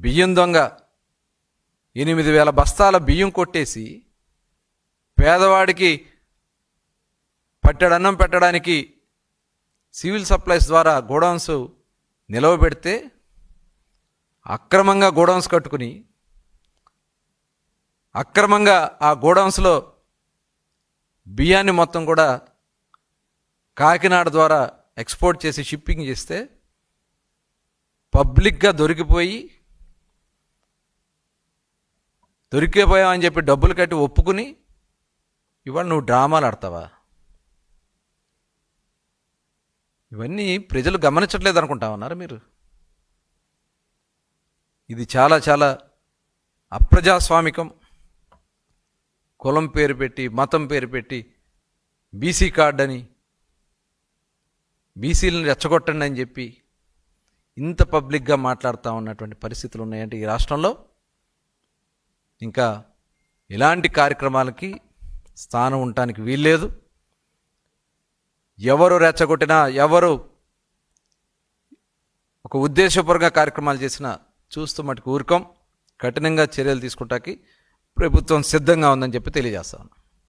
బియ్యం దొంగ 8,000 బస్తాల బియ్యం కొట్టేసి పేదవాడికి పట్టెడన్నం పెట్టడానికి సివిల్ సప్లైస్ ద్వారా గోడౌన్స్ నిలవబెడితే అక్రమంగా గోడౌన్స్ కట్టుకుని అక్రమంగా ఆ గోడౌన్స్లో బియ్యాన్ని మొత్తం కూడా కాకినాడ ద్వారా ఎక్స్పోర్ట్ చేసి షిప్పింగ్ చేస్తే పబ్లిక్గా దొరికిపోయామని చెప్పి డబ్బులు కట్టి ఒప్పుకుని ఇవాళ నువ్వు డ్రామాలు ఆడతావా? ఇవన్నీ ప్రజలు గమనించట్లేదు అనుకుంటామన్నారు మీరు. ఇది చాలా చాలా అప్రజాస్వామికం. కులం పేరు పెట్టి, మతం పేరు పెట్టి, బీసీ కార్డు అని, బీసీలను రెచ్చగొట్టండి అని చెప్పి ఇంత పబ్లిక్గా మాట్లాడుతూ ఉన్నటువంటి పరిస్థితులు ఉన్నాయంటే ఈ రాష్ట్రంలో ఇంకా ఇలాంటి కార్యక్రమాలకి స్థానం ఉండటానికి వీల్లేదు. ఎవరు రెచ్చగొట్టినా, ఎవరు ఒక ఉద్దేశపూర్వక కార్యక్రమాలు చేసినా చూస్తూ మటుకు ఊరుకోం. కఠినంగా చర్యలు తీసుకుంటానికి ప్రభుత్వం సిద్ధంగా ఉందని చెప్పి తెలియజేస్తాను.